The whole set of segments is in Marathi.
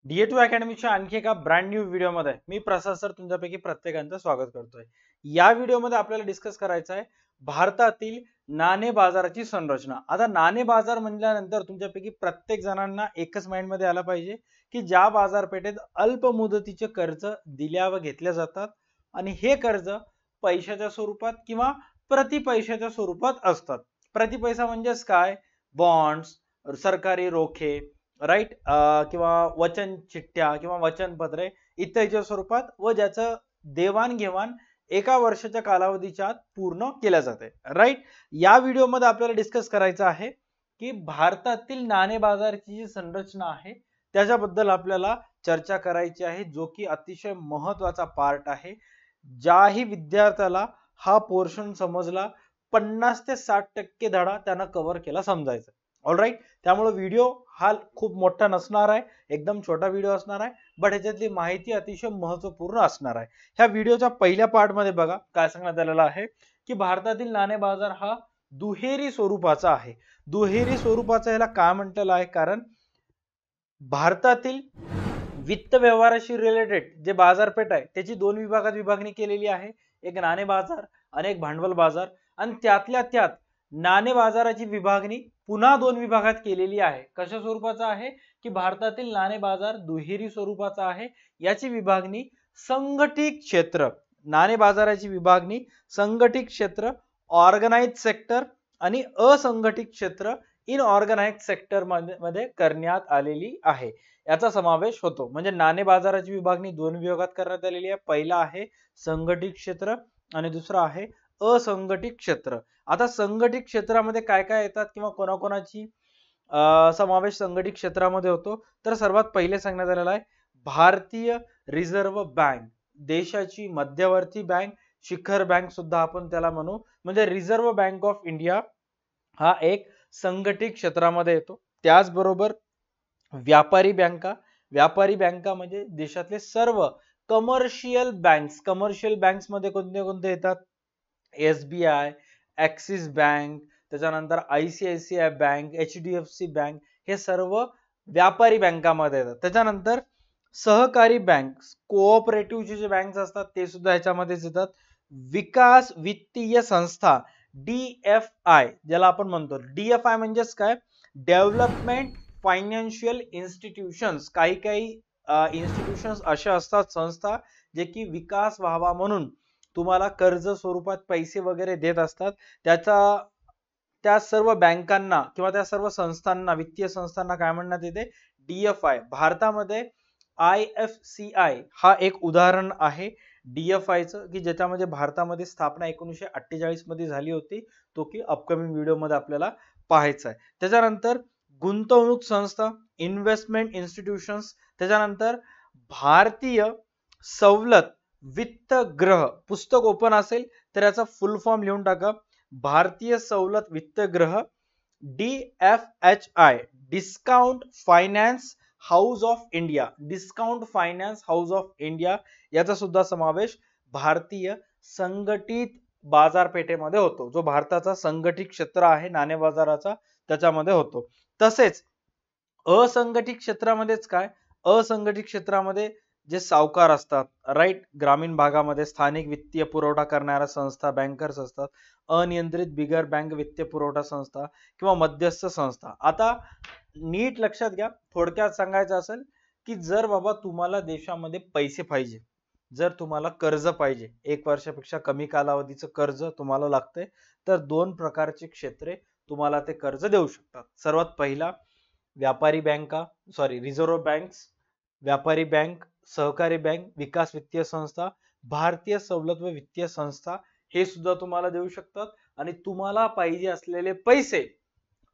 DA2 अकॅडमीच्या आणखी एका ब्रँड न्यू व्हिडिओमध्ये मी प्रसाद सर तुमच्यापैकी प्रत्येकांचं स्वागत करतोय। या व्हिडिओमध्ये आपल्याला डिस्कस करायचं आहे भारतातील नाणे बाजाराची संरचना। आता नाणे बाजार म्हटल्यानंतर तुमच्यापैकी प्रत्येक जणांना एकच माइंड मध्ये आला पाहिजे की ज्या बाजारपेठेत अल्प मुदतीचे कर्ज दिल्या व घेतल्या जातात आणि हे कर्ज पैशाच्या स्वरूपात किंवा प्रति पैशाच्या स्वरूपात असतात। प्रति पैसा म्हणजेच काय? बॉन्ड्स, सरकारी रोखे, राईट, किंवा वचन चिठ्ठ्या किंवा वचनपत्रे इत्यादीच्या स्वरूपात व ज्याचं देवाणघेवाण एका वर्षाच्या कालावधीच्या आत पूर्ण केल्या जाते। राईट, या व्हिडिओमध्ये आपल्याला डिस्कस करायचं आहे की भारतातील नाणे बाजाराची जी संरचना आहे त्याच्याबद्दल आपल्याला चर्चा करायची आहे, जो की अतिशय महत्त्वाचा पार्ट आहे। ज्याही विद्यार्थ्याला हा पोर्शन समजला 50 ते 60% धडा त्यानं कव्हर केला समजायचं। ऑलराईट, त्यामुळे व्हिडिओ हा खूप मोठा नसणार आहे, एकदम छोटा व्हिडिओ असणार आहे, बट ह्याच्यातली माहिती अतिशय महत्त्वपूर्ण असणार आहे। ह्या व्हिडिओच्या पहिल्या पार्ट मध्ये बघा काय सांगण्यात आलेलं आहे की भारतातील नाणे बाजार हा दुहेरी स्वरूपाचा आहे। दुहेरी स्वरूपाचा याला काय म्हटलेलं आहे? कारण भारतातील वित्त व्यवहाराशी रिलेटेड जे बाजारपेठ आहे त्याची दोन विभागात विभागणी केलेली आहे, एक नाणे बाजार आणि एक भांडवल बाजार। आणि त्यातल्या त्यात नाणे बाजाराची विभागणी पुन्हा दोन विभागात केलेली आहे। कशा स्वरूपाचा आहे की भारतातील नाणे बाजार दुहेरी स्वरूपाचा आहे। याची विभागणी संघटित क्षेत्र, नाणे बाजाराची विभागणी संघटित क्षेत्र, ऑर्गनाइज्ड सेक्टर आणि असंघटित क्षेत्र, इनऑर्गनाइज्ड सेक्टर मध्ये करण्यात आलेली आहे। याचा समावेश होतो। म्हणजे नाणे बाजाराची विभागणी दोन विभागात करण्यात आलेली आहे। पहिला आहे संघटित क्षेत्र आणि दुसरा आहे असंघटित क्षेत्र। आता संघटित क्षेत्रामध्ये काय काय येतात किंवा कोणाकोणाची समावेश संघटित क्षेत्रामध्ये होतो, तर सर्वात पहिले सांगण्यात आलेला आहे भारतीय रिझर्व्ह बँक, देशाची मध्यवर्ती बँक, शिखर बँक सुद्धा आपण त्याला म्हणू। म्हणजे रिझर्व्ह बँक ऑफ इंडिया हा एक संघटित क्षेत्रामध्ये येतो। त्याचबरोबर व्यापारी बँका, व्यापारी बँका म्हणजे देशातले सर्व कमर्शियल बँक्स, कमर्शियल बँक्स मध्ये कोणते कोणते येतात? SBI, ऍक्सिस बँक, त्याच्यानंतर ICICI बँक, HDFC बँक, हे सर्व व्यापारी बँकामध्ये येतात। त्याच्यानंतर सहकारी बँक, कोऑपरेटिव्ह जे बँक्स असतात ते सुद्धा ह्याच्यामध्येच येतात। विकास वित्तीय संस्था DFI ज्याला आपण म्हणतो, DFI म्हणजेच काय? Development financial institutions. काही काही इन्स्टिट्यूशन्स अशा असतात, संस्था, जे की विकास व्हावा म्हणून तुम्हाला कर्ज स्वरूपात पैसे वगैरे देत असतात। त्या सर्व बँकांना किंवा त्या सर्व संस्थांना, वित्तीय संस्थांना काय म्हणण्यात येते? DFI। भारतामध्ये IFCI हा एक उदाहरण आहे DFI चं, की ज्याच्यामध्ये भारतामध्ये स्थापना 1948 मध्ये झाली होती, तो की अपकमिंग व्हिडिओ मध्ये आपल्याला पाहायचा आहे। त्याच्यानंतर गुंतवणूक संस्था, इन्व्हेस्टमेंट इन्स्टिट्यूशन्स, त्याच्यानंतर भारतीय सवलत वित्त ग्रह। पुस्तक ओपन असेल तर याचा फुल फॉर्म लिहून टाका, भारतीय सवलत वित्त ग्रह, DFHI, discount finance house of India, discount finance house of India, याचा सुद्धा समावेश भारतीय संघटित बाजारपेठेमध्ये होतो। जो भारताचा संघटित क्षेत्र आहे नाणे बाजाराचा त्याच्यामध्ये होतो। तसेच असंघटित क्षेत्रामध्येच काय? असंघटित क्षेत्रामध्ये जे सावकार असतात, राईट, ग्रामीण भागामध्ये स्थानिक वित्तीय पुरवठा करणाऱ्या संस्था, बँकर्स असतात, अनियंत्रित बिगर बँक वित्तीय पुरवठा संस्था किंवा मध्यस्थ संस्था। आता नीट लक्षात घ्या, थोडक्यात सांगायचं असेल की जर बाबा तुम्हाला देशामध्ये पैसे पाहिजे, जर तुम्हाला कर्ज पाहिजे, एक वर्षापेक्षा कमी कालावधीचं कर्ज तुम्हाला लागतंय, तर दोन प्रकारचे क्षेत्रे तुम्हाला ते कर्ज देऊ शकतात। सर्वात पहिला व्यापारी बँका, रिझर्व्ह बँक्स, व्यापारी बँक, सहकारी बँक, विकास वित्तीय संस्था, भारतीय सवलत व वित्तीय संस्था हे सुद्धा तुम्हाला देऊ शकतात। आणि तुम्हाला पाहिजे असलेले पैसे,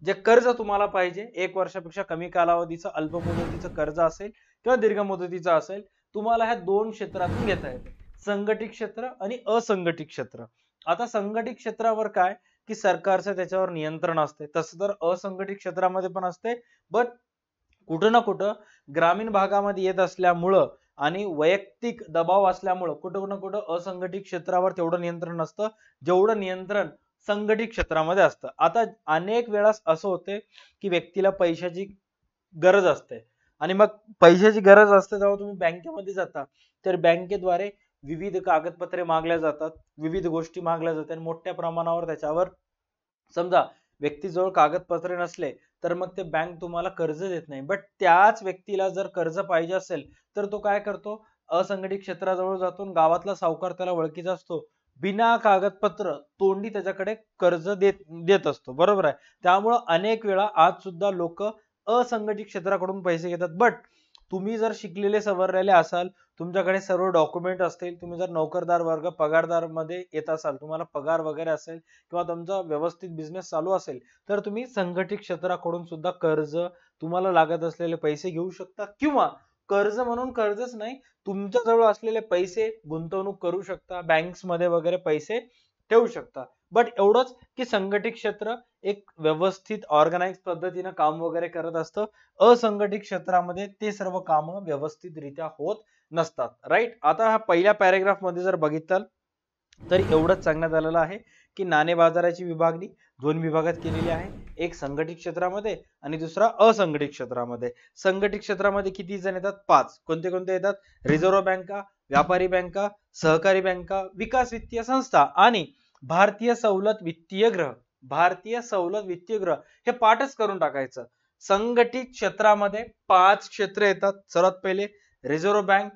जे कर्ज तुम्हाला पाहिजे, एक वर्षापेक्षा कमी कालावधीचं अल्प मुदतीचं कर्ज असेल किंवा दीर्घ मुदतीचं असेल, तुम्हाला ह्या दोन क्षेत्रातून घेता येते, संघटित क्षेत्र आणि असंघटित क्षेत्र। आता संघटित क्षेत्रावर काय की सरकारचं त्याच्यावर नियंत्रण असते, तसं तर असंघटित क्षेत्रामध्ये पण असते, बट कुठं ना कुठं ग्रामीण भागामध्ये येत असल्यामुळं आणि वैयक्तिक दबाव असल्यामुळं कुठं ना कुठं असंघटित क्षेत्रावर तेवढं नियंत्रण नसतं जेवढं नियंत्रण संघटित क्षेत्रामध्ये असतं। आता अनेक वेळा असं होते की व्यक्तीला पैशाची गरज असते आणि मग पैशाची गरज असते तेव्हा तुम्ही बँकेमध्ये जाता, तर बँकेद्वारे विविध कागदपत्रे मागल्या जातात, विविध गोष्टी मागल्या जातात, मोठ्या प्रमाणावर त्याच्यावर समजा व्यक्तीजवळ कागदपत्रे नसले तर मग ते बँक तुम्हाला कर्ज देत नाही. बट त्याच व्यक्तीला जर कर्ज पाहिजे असेल तर तो काय करतो, असंघटित क्षेत्राजवळ जातो, गावातला सावकार त्याला ओळखीचा असतो, बिना कागदपत्र तोंडी त्याच्याकडे कर्ज देत असतो, बरोबर आहे. त्यामुळं अनेक वेळा आज सुद्धा लोक असंघटित क्षेत्राकडून पैसे घेतात. बट तुम्ही जर शिकलेले सवरलेले असाल, तुमच्याकडे सर्व डॉक्युमेंट असतील, तुम्ही जर नोकरदार वर्ग पगारदार मध्ये येत असाल, तुम्हाला पगार वगैरे असेल किंवा तुमचा व्यवस्थित बिझनेस चालू असेल, तर तुम्ही संघटित क्षेत्राकडून सुद्धा कर्ज, तुम्हाला लागत असलेले पैसे घेऊ शकता, किंवा कर्ज म्हणून कर्जच नाही, तुमच्या जवळ असलेले पैसे गुंतवणूक करू शकता, बँक्स मध्ये वगैरे पैसे ठेवू शकता. बट एवढंच की संघटित क्षेत्र एक व्यवस्थित ऑर्गनाइज पद्धतीने काम वगैरे करत असतं, असंघटित क्षेत्रामध्ये ते सर्व काम व्यवस्थितरित्या होत नसतात. राईट. आता हा पहिल्या पॅरेग्राफ मध्ये जर बघितलं तर एवढंच सांगण्यात आलेलं आहे की नाणे बाजाराची विभागणी दोन विभागात केलेली आहे, एक संघटित क्षेत्रामध्ये आणि दुसरा असंघटित क्षेत्रामध्ये. संघटित क्षेत्रामध्ये किती जण येतात? 5. कोणते कोणते येतात? रिझर्व्ह बँका, व्यापारी बँका, सहकारी बँका, विकास वित्तीय संस्था आणि भारतीय सवलत वित्तीय ग्रह. भारतीय सवलत वित्तीय ग्रह हे पाठच करून टाकायचं. संघटित क्षेत्रामध्ये 5 क्षेत्र येतात. सर्वात पहिले रिझर्व्ह बँक,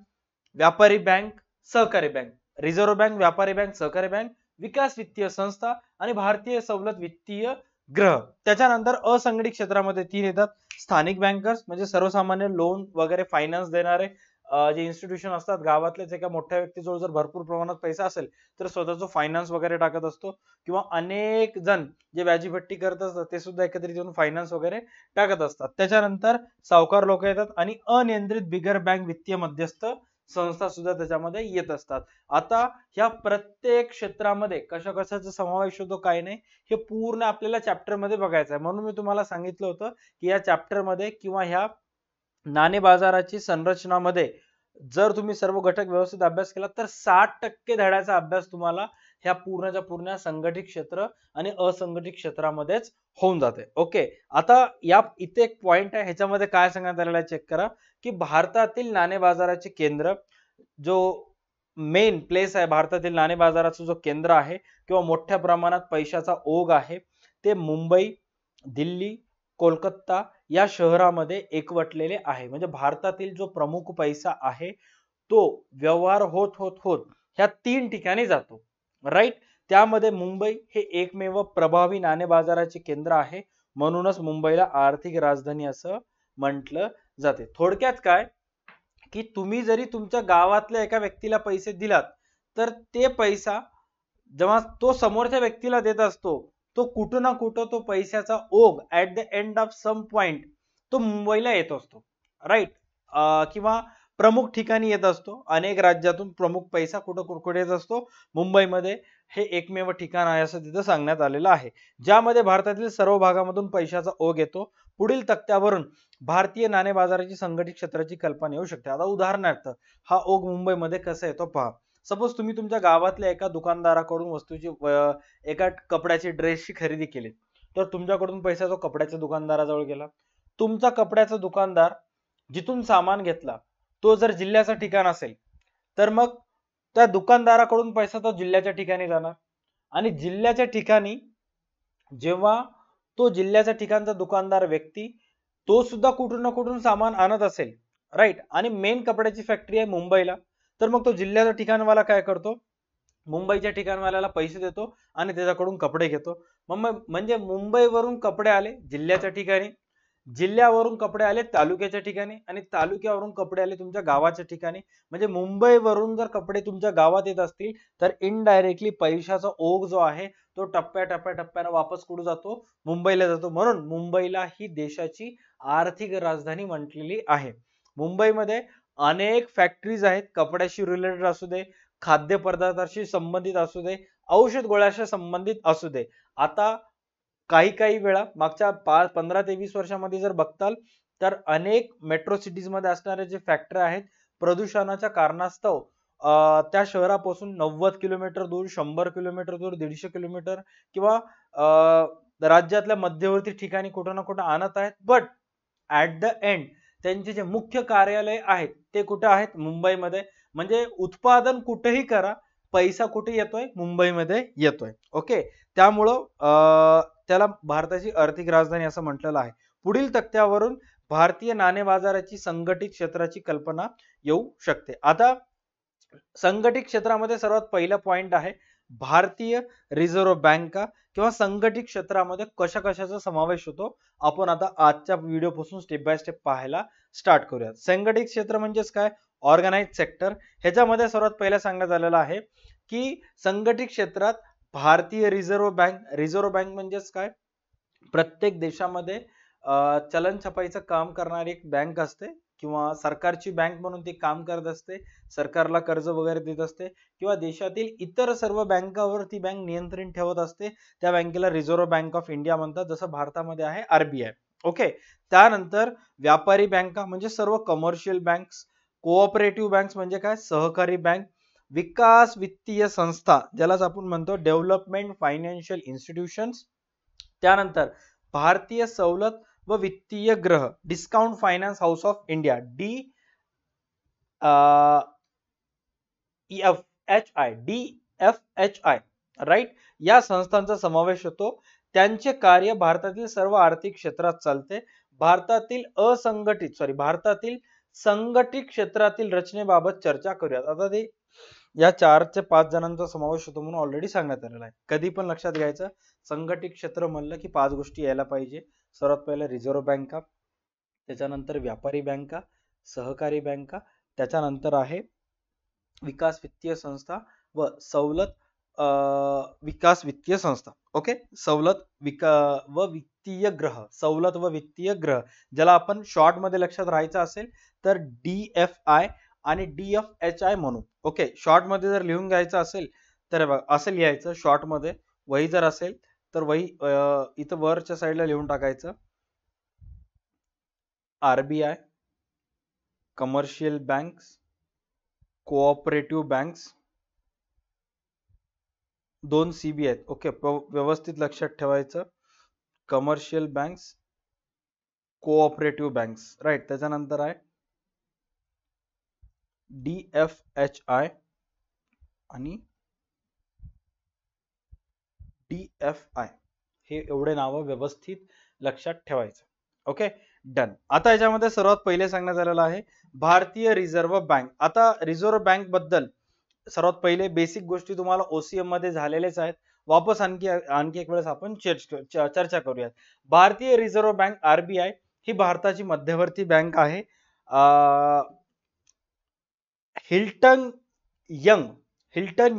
व्यापारी बँक, सहकारी बँक. रिझर्व्ह बँक, व्यापारी बँक, सहकारी बँक, विकास वित्तीय संस्था आणि भारतीय सवलत वित्तीय ग्रह. त्याच्यानंतर असंघटित क्षेत्रामध्ये 3 येतात. स्थानिक बँकर्स म्हणजे सर्वसामान्य लोन वगैरे फायनान्स देणारे जे इन्स्टिट्यूशन असतात, गावातलेच एका मोठ्या व्यक्तीजवळ जर भरपूर प्रमाणात पैसा असेल तर स्वतःचा फायनान्स वगैरे टाकत असतो, किंवा अनेक जण जे व्याजीपट्टी करत असतात ते सुद्धा एकत्रित येऊन फायनान्स वगैरे टाकत असतात. त्याच्यानंतर सावकार लोक येतात आणि अनियंत्रित बिगर बँक वित्तीय मध्यस्थ संस्था सुद्धा त्याच्यामध्ये येत असतात. आता ह्या प्रत्येक क्षेत्रामध्ये कशा कशाचा समावेश होतो काय नाही हे पूर्ण आपल्याला चॅप्टर मध्ये बघायचं आहे. म्हणून मी तुम्हाला सांगितलं होतं की या चॅप्टर मध्ये किंवा ह्या नाणे बाजाराची संरचनामध्ये जर तुम्ही सर्व घटक व्यवस्थित अभ्यास केला तर 60% धड्याचा अभ्यास तुम्हाला ह्या पूर्णच्या पूर्ण संघटित क्षेत्र आणि असंघटित क्षेत्रामध्येच होऊन जाते. ओके. आता या इथे एक पॉइंट आहे, ह्याच्यामध्ये काय सांगण्यात आलेलं आहे चेक करा की भारतातील नाणे बाजाराचे केंद्र, जो मेन प्लेस आहे भारतातील नाणे बाजाराचा जो केंद्र आहे किंवा मोठ्या प्रमाणात पैशाचा ओघ आहे, ते मुंबई, दिल्ली, कोलकाता या शहरामध्ये एकवटलेले आहे. म्हणजे भारतातील जो प्रमुख पैसा आहे तो व्यवहार होत होत होत ह्या 3 ठिकाणी जातो. राईट. त्यामध्ये मुंबई हे एकमेव प्रभावी नाणे बाजाराचे केंद्र आहे, म्हणूनच मुंबईला आर्थिक राजधानी असं म्हटलं जाते. थोडक्यात काय की तुम्ही जरी तुमच्या गावातल्या एका व्यक्तीला पैसे दिलात तर ते पैसा जेव्हा तो समोरच्या व्यक्तीला देत असतो, तो कुठं ना कुठं तो पैशाचा ओघ at the end of some point तो मुंबईला येत असतो. राईट. किंवा प्रमुख ठिकाणी येत असतो. अनेक राज्यातून प्रमुख पैसा कुठं कुठे येत असतो, मुंबईमध्ये हे एकमेव ठिकाण आहे असं तिथं सांगण्यात आलेलं आहे, ज्यामध्ये भारतातील सर्व भागामधून पैशाचा ओघ येतो. पुढील तक्त्यावरून भारतीय नाणे बाजाराची संघटित क्षेत्राची कल्पना येऊ शकते. आता उदाहरणार्थ हा ओघ मुंबईमध्ये कसा येतो पहा. सपोज तुम्ही तुमच्या गावातल्या एका दुकानदाराकडून वस्तूची एका कपड्याची ड्रेसची खरेदी केली, तर तुमच्याकडून पैसा तो कपड्याच्या दुकानदाराजवळ गेला. तुमचा कपड्याचा दुकानदार जिथून सामान घेतला तो जर जिल्ह्याचा ठिकाण असेल तर मग त्या दुकानदाराकडून पैसा तो जिल्ह्याच्या ठिकाणी जाणार, आणि जिल्ह्याच्या ठिकाणी जेव्हा तो जिल्ह्याच्या ठिकाणचा दुकानदार व्यक्ती तो सुद्धा कुठून ना कुठून सामान आणत असेल, राईट, आणि मेन कपड्याची फॅक्टरी आहे मुंबईला, तर मग तो जिल्ह्याचा ठिकाणवाला काय करतो, मुंबईच्या ठिकाणवाल्याला पैसे देतो आणि त्याच्याकडून कपडे घेतो. म्हणजे मुंबईवरून कपडे आले जिल्ह्याच्या ठिकाणी, जिल्ह्यावरून कपडे आले तालुक्याच्या ठिकाणी आणि तालुक्यावरून कपडे आले तुमच्या गावाच्या ठिकाणी. म्हणजे मुंबईवरून जर कपडे तुमच्या गावात येत असतील तर इनडायरेक्टली पैशाचा ओघ जो आहे तो टप्प्याटप्प्याने वापस कुठे जातो, मुंबईला जातो. म्हणून मुंबईला ही देशाची आर्थिक राजधानी म्हटलेली आहे. मुंबईमध्ये अनेक फॅक्टरीज आहेत, कपड्याशी रिलेटेड असू दे, खाद्यपदार्थाशी संबंधित असू दे, औषध गोळ्याशी संबंधित असू दे. आता काही वेळा मागच्या 15 ते 20 वर्षामध्ये जर बघताल तर अनेक मेट्रो सिटीज मध्ये असणारे जे फॅक्टरी आहेत प्रदूषणाच्या कारणास्तव त्या शहरापासून 90 किलोमीटर दूर, 100 किलोमीटर दूर, 150 किलोमीटर किंवा राज्यातल्या मध्यवर्ती ठिकाणी कुठं ना कुठं आणत आहेत. बट ऍट द एंड त्यांचे जे मुख्य कार्यालय आहेत ते कुठे आहेत? मुंबईमध्ये. म्हणजे उत्पादन कुठेही करा, पैसा कुठे येतोय? मुंबईमध्ये येतोय. ओके, त्यामुळं त्याला भारताची आर्थिक राजधानी असं म्हटलेलं आहे. पुढील तक्त्यावरून भारतीय नाणे बाजाराची संघटित क्षेत्राची कल्पना येऊ शकते. आता संघटित क्षेत्रामध्ये सर्वात पहिला पॉइंट आहे भारतीय रिझर्व्ह बँक किंवा संघटित क्षेत्रामध्ये कशा कशाचा समावेश होतो आपण आता आजच्या व्हिडिओ पासून स्टेप बाय स्टेप पाहायला स्टार्ट करूया. संघटित क्षेत्र म्हणजेच काय? Organise sector. ह्याच्यामध्ये सर्वात पहिला सांगण्यात आलेलं आहे की संघटित क्षेत्रात भारतीय रिझर्व्ह बँक म्हणजेच काय? प्रत्येक देशामध्ये चलन छपाईचं काम करणारी एक बँक असते किंवा सरकारची बँक म्हणून ती काम करत असते, सरकारला कर्ज वगैरे देत असते किंवा देशातील इतर सर्व बँकांवर ती बँक नियंत्रण ठेवत असते. त्या बँकेला रिझर्व्ह बँक ऑफ इंडिया म्हणतात, जसं भारतामध्ये आहे आरबीआय. ओके, त्यानंतर व्यापारी बँका म्हणजे सर्व कमर्शियल बँक्स, कोऑपरेटिव्ह बँक्स म्हणजे काय? सहकारी बँक, विकास वित्तीय संस्था ज्यालाच आपण म्हणतो डेव्हलपमेंट फायनान्शियल इन्स्टिट्यूशन्स, त्यानंतर भारतीय सवलत व वित्तीय ग्रह discount finance house of India DFHI right, या संस्थांचा समावेश होतो. त्यांचे कार्य भारतातील सर्व आर्थिक क्षेत्रात चालते. भारतातील संघटित क्षेत्रातील रचनेबाबत चर्चा करूयात. आता ते या 4 ते 5 जणांचा समावेश होतो म्हणून ऑलरेडी सांगण्यात आलेला आहे. कधी पण लक्षात घ्यायचं, संघटित क्षेत्र म्हणलं की 5 गोष्टी यायला पाहिजे. सर्वात पहिले रिझर्व्ह बँका, त्याच्यानंतर व्यापारी बँका, सहकारी बँका, त्याच्यानंतर आहे विकास वित्तीय संस्था व सवलत विकास वित्तीय संस्था. ओके, सवलत व वित्तीय ग्रह ज्याला आपण शॉर्ट मध्ये लक्षात राहायचं असेल तर DFI आणि DFHI म्हणू. ओके, शॉर्ट मध्ये जर लिहून घ्यायचं असेल तर बघा असं लिहायचं. शॉर्ट मध्ये वही जर असेल तर वही इथं वरच्या साईडला लिहून टाकायचं RBI, commercial banks, cooperative banks, 2 CB आहेत. ओके, व्यवस्थित लक्षात ठेवायचं. Commercial banks, cooperative banks, right. त्याच्यानंतर आहे DFHI आणि DFI. हे एवढे नाव व्यवस्थित लक्षात ठेवायचं. Okay, done. आता याच्यामध्ये सर्वात पहिले सांगण्यात आलेलं आहे भारतीय रिझर्व्ह बँक. आता रिझर्व्ह बँक बद्दल सर्वात पहिले बेसिक गोष्टी तुम्हाला OCM मध्ये झालेलेच आहेत. वापस आणखी एक वेळेस आपण चर्चा करूयात. भारतीय रिझर्व्ह बँक RBI ही भारताची मध्यवर्ती बँक आहे. हिल्टन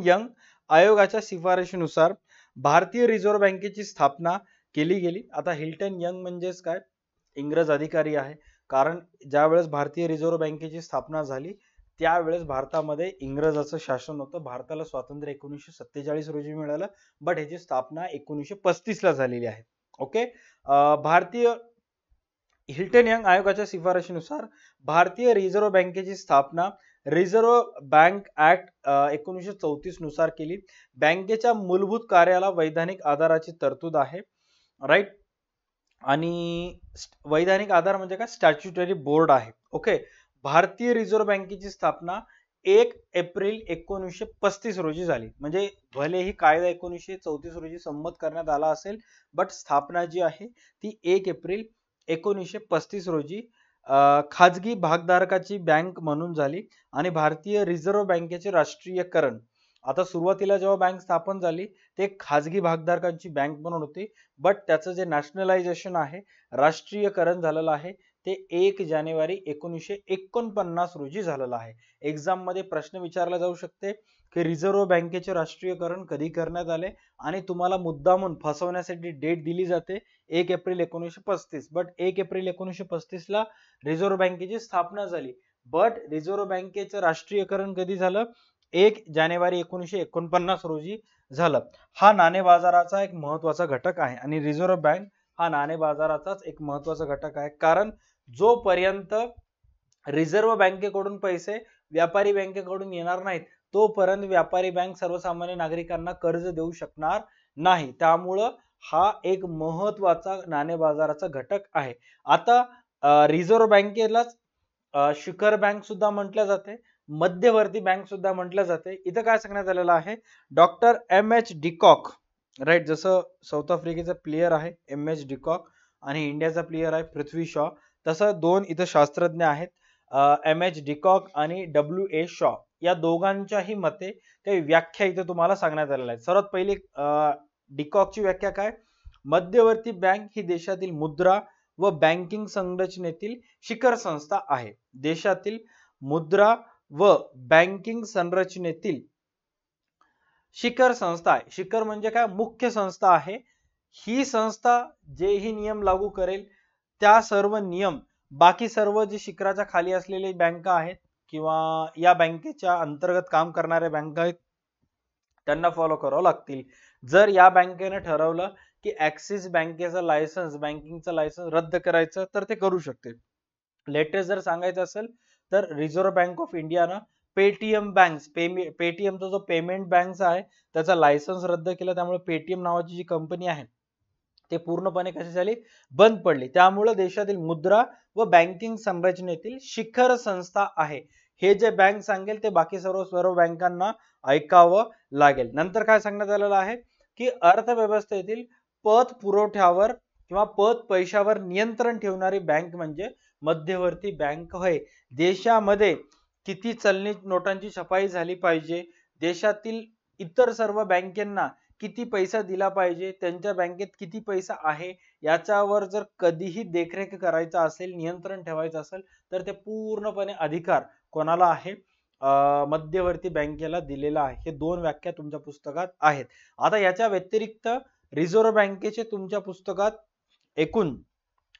यंग आयोगाच्या शिफारशीनुसार भारतीय रिझर्व्ह बँकेची स्थापना केली गेली. आता हिल्टन यंग म्हणजेच काय? इंग्रज अधिकारी आहे. कारण ज्या वेळेस भारतीय रिझर्व्ह बँकेची स्थापना झाली त्यावेळेस भारतामध्ये इंग्रजाचं शासन होतं. भारताला स्वातंत्र्य 1947 रोजी मिळालं, बट ह्याची स्थापना 1935 ला झालेली आहे. ओके, भारतीय हिल्टन यंग आयोगाच्या शिफारशीनुसार भारतीय रिझर्व्ह बँकेची स्थापना रिझर्व्ह बँक ऍक्ट 1934 नुसार केली. बँकेच्या मूलभूत कार्याला वैधानिक आधाराची तरतूद आहे, राईट. आणि वैधानिक आधार म्हणजे काय? स्टॅच्युटरी बोर्ड आहे. ओके, भारतीय रिझर्व्ह बँकेची स्थापना 1 एप्रिल 1935 रोजी झाली. म्हणजे भले ही कायदा 1934 रोजी संमत करण्यात आला असेल, बट स्थापना जी आहे ती 1 एप्रिल 1935 रोजी खाजगी भागधारकाची बँक म्हणून झाली. आणि भारतीय रिझर्व्ह बँकेचे राष्ट्रीयकरण, आता सुरुवातीला जेव्हा बँक स्थापन झाली ते खाजगी भागधारकांची बँक म्हणून होती, बट त्याचं जे नॅशनलायझेशन आहे, राष्ट्रीयकरण झालेलं आहे ते 1 जानेवारी 1949 रोजी झालेलं आहे. एक्झाम मध्ये प्रश्न विचारला जाऊ शकते की रिझर्व्ह बँकेचे राष्ट्रीयकरण कधी करण्यात आले, आणि तुम्हाला मुद्दामून फसवण्यासाठी डेट दिली जाते 1 एप्रिल 1935. बट 1 एप्रिल 1935 ला रिझर्व्ह बँकेची स्थापना झाली, बट रिझर्व्ह बँकेचं राष्ट्रीयकरण कधी झालं? 1 जानेवारी 1949 रोजी झालं. हा नाणे बाजाराचा एक महत्वाचा घटक आहे आणि रिझर्व्ह बँक हा नाणे बाजाराचाच एक महत्वाचा घटक आहे. कारण जोपर्यंत रिझर्व्ह बँकेकडून पैसे व्यापारी बँकेकडून येणार नाहीत तोपर्यंत व्यापारी बँक सर्वसामान्य नागरिकांना कर्ज देऊ शकणार नाही. त्यामुळं हा एक महत्वाचा नाणे बाजाराचा घटक आहे. आता रिझर्व्ह बँकेलाच शिखर बँक सुद्धा म्हटलं जाते, मध्यवर्ती बँक सुद्धा म्हटलं जाते. इथं काय सांगण्यात आलेलं आहे, डॉक्टर एम.एच. डिकॉक, राईट, जसं साऊथ आफ्रिकेचा प्लेयर आहे एम.एच. डिकॉक आणि इंडियाचा प्लेयर आहे पृथ्वी शॉ, तसं दोन इथं शास्त्रज्ञ आहेत, एम.एच. डिकॉक आणि डब्ल्यू.ए. शॉ. या दोघांच्याही मते काही व्याख्या इथं तुम्हाला सांगण्यात आलेल्या आहेत. सर्वात पहिली डिकॉकची व्याख्या काय, मध्यवर्ती बँक ही देशातील मुद्रा व बँकिंग संरचनेतील शिखर संस्था आहे. देशातील मुद्रा व बँकिंग संरचनेतील शिखर संस्था आहे. शिखर म्हणजे काय, मुख्य संस्था आहे. ही संस्था जेही नियम लागू करेल त्या सर्व नियम बाकी सर्व जे शिखराच्या खाली असलेले बँका आहेत किंवा या बँकेच्या अंतर्गत काम करणाऱ्या बँका आहेत त्यांना फॉलो करावं लागतील. जर या बँकेने ठरवलं की ऍक्सिस बँकेचं लायसन्स, बँकिंगचं लायसन्स रद्द करायचं तर ते करू शकते. लेटेस्ट जर सांगायचं असेल तर रिझर्व्ह बँक ऑफ इंडियानं पेटीएम बँक, पेटीएमचा जो पेमेंट बँक आहे त्याचा लायसन्स रद्द केला. त्यामुळे पेटीएम नावाची जी कंपनी आहे ते पूर्णपणे कशी झाली, बंद पडली. त्यामुळे देशातील मुद्रा व बँकिंग संरचनेतील शिखर संस्था आहे. हे जे बँक सांगेल ते बाकी सर्व बँकांना ऐकावं लागेल. नंतर काय सांगण्यात आलेलं आहे की अर्थव्यवस्थेतील पत पुरवठ्यावर किंवा पत पैशावर नियंत्रण ठेवणारी बँक म्हणजे मध्यवर्ती बँक होय. देशामध्ये किती चलनी नोटांची छपाई झाली पाहिजे, देशातील इतर सर्व बँकांना किती पैसा दिला पाहिजे, त्यांच्या बँकेत किती पैसा आहे याच्यावर जर कधीही देखरेख करायचा असेल, नियंत्रण ठेवायचं असेल तर ते पूर्णपणे अधिकार कोणाला आहे, मध्यवर्ती बँकेला दिलेला आहे. हे दोन व्याख्या तुमच्या पुस्तकात आहेत. आता याच्या व्यतिरिक्त रिझर्व्ह बँकेचे तुमच्या पुस्तकात एकूण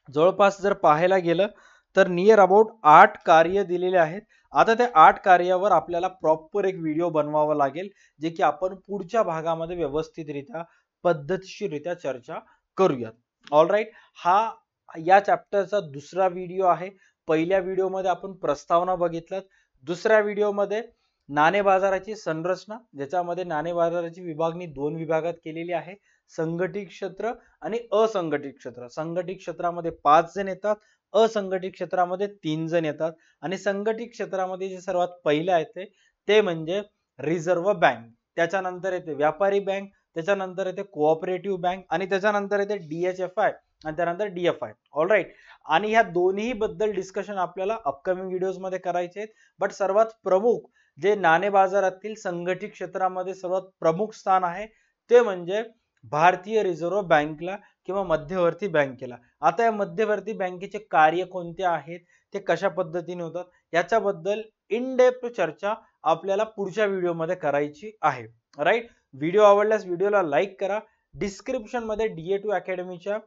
जवळपास जर पाहायला गेलं तर नियर अबाउट 8 कार्य दिलेले आहेत. आता त्या 8 कार्यावर आपल्याला प्रॉपर एक व्हिडिओ बनवावा लागेल, जे की आपण पुढच्या भागामध्ये व्यवस्थितरित्या पद्धतशीररित्या चर्चा करूयात. ऑलराईट, हा या चॅप्टरचा दुसरा व्हिडिओ आहे. पहिल्या व्हिडिओमध्ये आपण प्रस्तावना बघितलं, दुसऱ्या व्हिडिओमध्ये नाणे बाजाराची संरचना, ज्याच्यामध्ये नाणे बाजाराची विभागणी 2 विभागात केलेली आहे, संघटित क्षेत्र आणि असंघटित क्षेत्र. संघटित क्षेत्रामध्ये 5 जण येतात, असंघटित क्षेत्रामध्ये 3 जण येतात. आणि संघटित क्षेत्रामध्ये जे सर्वात पहिले आहे ते म्हणजे रिझर्व्ह बँक, त्याच्यानंतर येते व्यापारी बँक, त्याच्यानंतर येते कोऑपरेटिव्ह बँक आणि त्याच्यानंतर येते DHFI आणि त्यानंतर DFI. ऑलराईट, आणि ह्या दोन्ही बद्दल डिस्कशन आपल्याला अपकमिंग व्हिडिओज मध्ये करायचे आहेत. बट सर्वात प्रमुख जे नाणे बाजारातील संघटित क्षेत्रामध्ये सर्वात प्रमुख स्थान आहे ते म्हणजे भारतीय रिझर्व्ह बँकला किंवा मध्यवर्ती बँकेला. आता या मध्यवर्ती बँकेचे कार्य कोणते आहेत, ते कशा पद्धतीने होतात, याच्याबद्दल इन डेप्थ चर्चा आपल्याला पुढच्या व्हिडिओमध्ये करायची आहे. राईट, व्हिडिओ आवडल्यास व्हिडिओला लाईक करा. डिस्क्रिप्शन मध्ये DA2 अकॅडमीच्या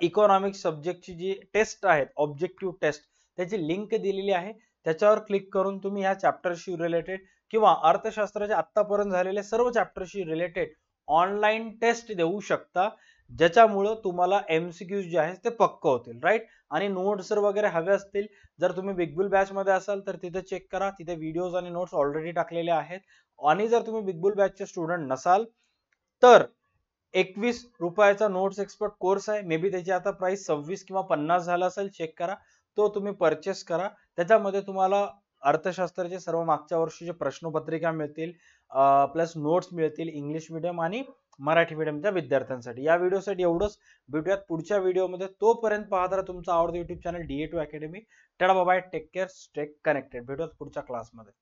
इकॉनॉमिक्स सब्जेक्टची जी टेस्ट आहेत, ऑब्जेक्टिव्ह टेस्ट, त्याची लिंक दिलेली आहे. त्याच्यावर क्लिक करून तुम्ही ह्या चॅप्टरशी रिलेटेड किंवा अर्थशास्त्राच्या आतापर्यंत झालेल्या सर्व चॅप्टरशी रिलेटेड ऑनलाईन टेस्ट देऊ शकता, ज्याच्यामुळे तुम्हाला MCQs जे आहेत ते पक्क होतील. राईट, आणि नोट्स वगैरे हवे असतील, जर तुम्ही बिग बुल बॅच मध्ये असाल तर तिथे चेक करा, तिथे व्हिडिओज आणि नोट्स ऑलरेडी टाकलेले आहेत. आणि जर तुम्ही बिग बुल बॅचचे स्टुडंट नसाल तर 21 रुपयाचा नोट्स एक्सपर्ट कोर्स आहे, मे बी त्याची आता प्राइस 26 किंवा 50 झाला असेल, चेक करा, तो तुम्ही परचेस करा. त्याच्यामध्ये तुम्हाला अर्थशास्त्राचे सर्व मागच्या वर्षीचे प्रश्नपत्रिका मिळतील, प्लस नोट्स मिळतील इंग्लिश मीडियम आणि मराठी मीडियमच्या विद्यार्थ्यांसाठी. या व्हिडिओसाठी एवढंच, भेटूयात पुढच्या व्हिडिओमध्ये. तोपर्यंत पाहत राहा तुमचं आवडतं YouTube channel DA2 academy. Tata bye, take care, stay connected. भेटूयात पुढच्या क्लासमध्ये.